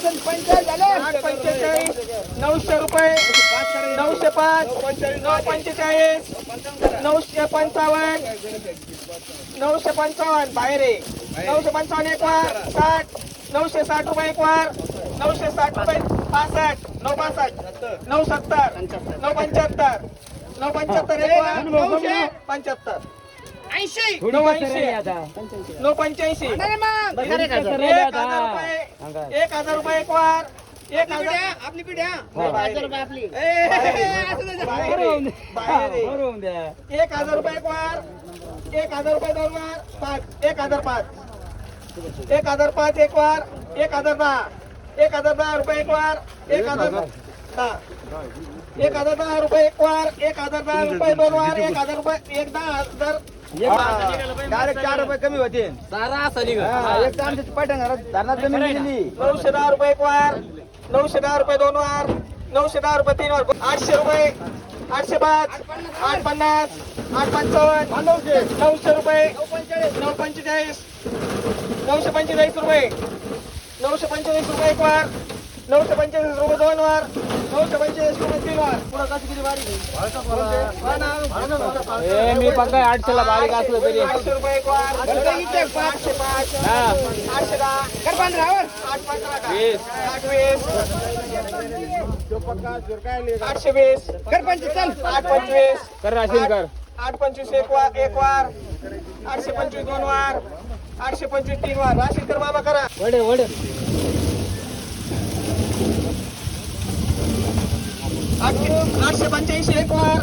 845 900 रुपये 905 945 955 955 बाहेर आहे 955 एक वार 60 960 रुपये एक वार 960 रुपये 65 965 970 975 975 एक वार 975 80 985 1000 रुपये एक वार 1000 आपली पिढ्या 1000 रुपये आपली 1000 रुपये एक वार 1000 रुपये दोन वार 1005 1005 एक वार 1010 1010 रुपये एक वार 1010 1010 रुपये एक वार 1010 रुपये दोन वार 1000 रुपये 10,000 डायरेक्ट 4 रुपये कमी होते सारा असली एक आमच्या पटंग धरणात जमीन गेली 910 रुपये एक वार 910 रुपये दोन वार 910 रुपये तीन वार 800 रुपये 805 850 855 900 रुपये 945 945 रुपये 945 रुपये एक वार 945 रुपये दोन वार 945 रुपये तीन वार पुढे कशी किती बारीक मी पक्का 800 ला बारीक असलं तरी 800 रुपये एक वार 805 810 कर 15 वर 815 820 कर 25 825 कर राशील कर 825 एक वार 825 दोन वार 825 तीन वार राशील कर बाबा करा वडे 885 एक वार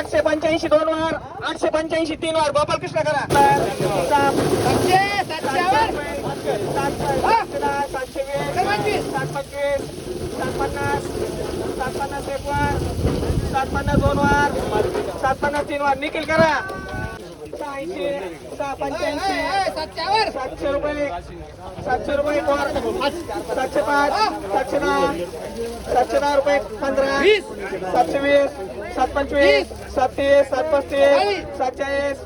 885 दोन वार 885 तीन वार गोपाल कृष्ण करा 750 एक वार 750 दोन वार 750 तीन वार निखिल करा 700 रुपये 700 रुपये एक वार 705 710 रुपये 15 720 725 730 735 740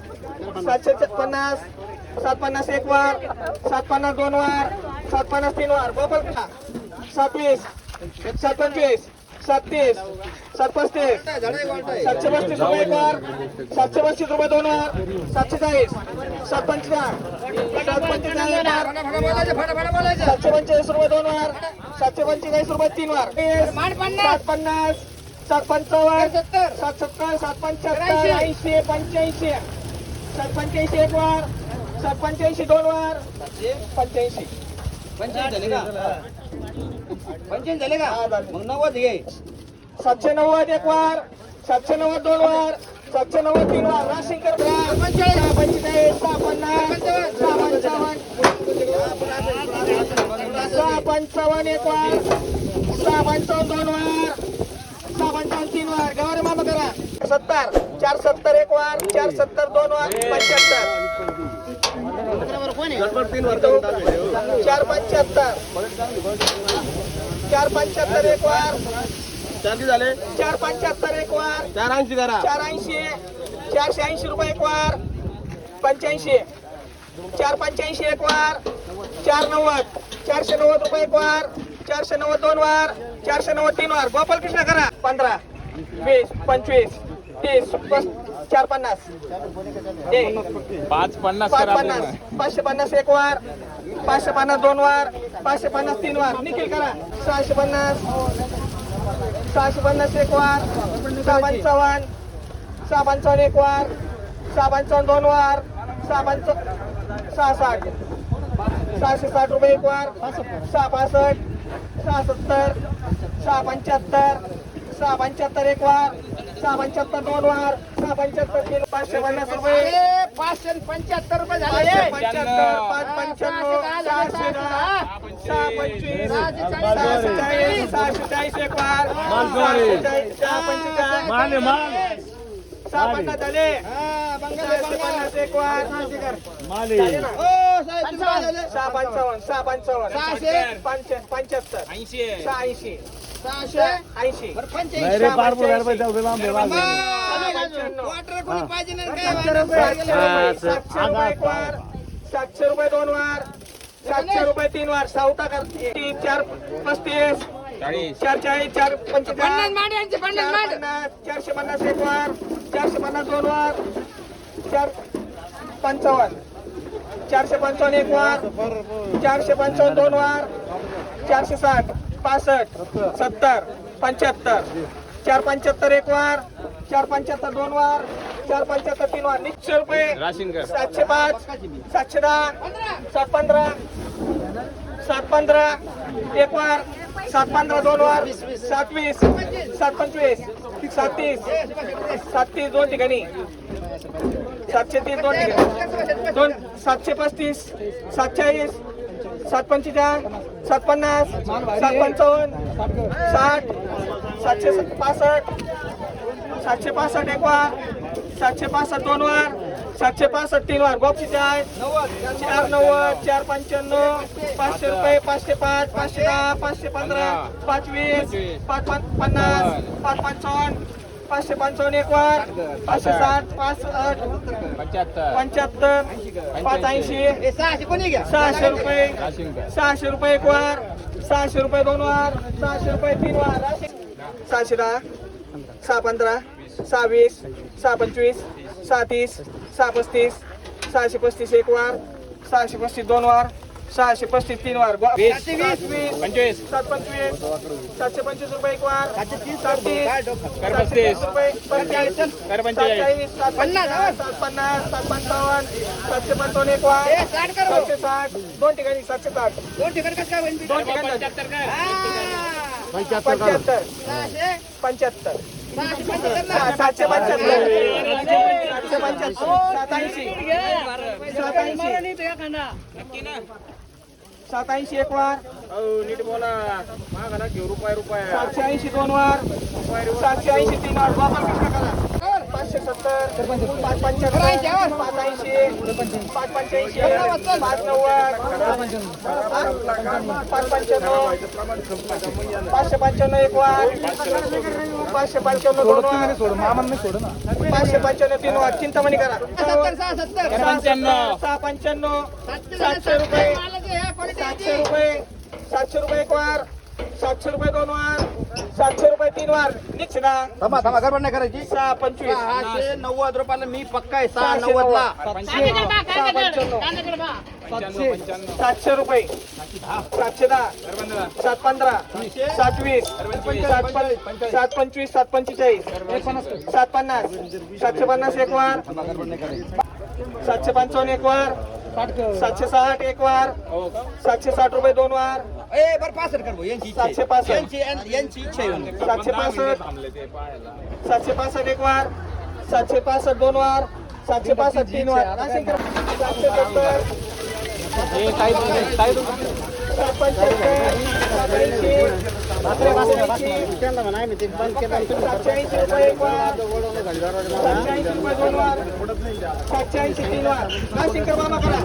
750 750 एक वार 750 दोन वार 750 तीन वार गोपाल 27 725 37 735 735 रुपये एक वार 735 रुपये दोन वार 740 745 745 रुपये दोन वार 745 रुपये तीन वार 750 755 770 775 80 85 785 एक वार 785 दोन वार 85 पंचन झाले का मग 90 घे 790 एक वार 790 दोन वार 790 तीन वार राशिंग कर 45 655 एक वार 655 दोन वार 655 तीन वार गवारे मामा करा 70 470 एक वार 470 दोन वार 75 475 एक वार किती झाले 475 एक वार 480 करा 480 480 रुपये एक वार 85 485 एक वार 490 490 रुपये एक वार 490 दोन वार 490 तीन वार गोपाल कृष्ण करा 15 20 25 30 450 550 550 एक वार 550 दोन वार 550 तीन वार निखिल करा 650 एक वार 655 एक वार 655 दोन वार 660 रुपये एक वार 665 670 675 675 एक वार 675 दोन वार 675 तीन 550 रुपये 575 रुपये झाले 75 640 एक वार 650 झाले 650 एक वार 700 रुपये दोन वार 700 रुपये 3 वार सावता कर 4 35 4 40 4 45 450 एक वार 450 2 वार 455 455 एक वार 455 2 वार 460 65 70 75 475 एक वार 475 2 वार 475 3 वार 900 रुपये 705 710 715 715 एक वार 715 2 वार 720 725 730 730 दोन ठिकाणी 730 दोन ठिकाणी 735 740 745 750 755 60 765 765 एक वार 765 2 वार 765 3 वार गोपीचे आहे 490 495 500 रुपये 505 510 515 520 550 555 555 एक वार 560 560 75 580 600 रुपये 600 रुपये एक वार 600 रुपये 2 वार 600 रुपये 3 वार 610 615 620 625 630 635 635 एक वार 635 2 वार 635 3 वार 725 725 725 रुपये एक वार 730 रुपये 45 750 755 एक वार 760 दोन ठिकाणी 760 दोन ठिकाणी 75 75 सत्याऐंशी एक वार नीट बोला मागा घेऊ रुपये 780 2 वार 780 3 वार वापर कसा करा 570 575 580 585 590 595 एक वार 595 2 वार 595 3 वार चिंतामणी करा 695 700 रुपये 700 रुपये एक वार 700 रुपये 2 वार 700 रुपये 3 वार निघ ना थांबा गडबड नाही करायची 625 690 रुपयाला मी पक्का आहे 690 ला 700 रुपये 710 715 720 725 745 750 750 एक वार 755 एक वार 760 एक वार 760 रुपये 2 वार बरं 65 कर भाऊ, यांची इच्छा आहे. 765 यांची इच्छा आहे म्हणून. 765 एक वार 765 2 वार 765 3 वार 780 3 वार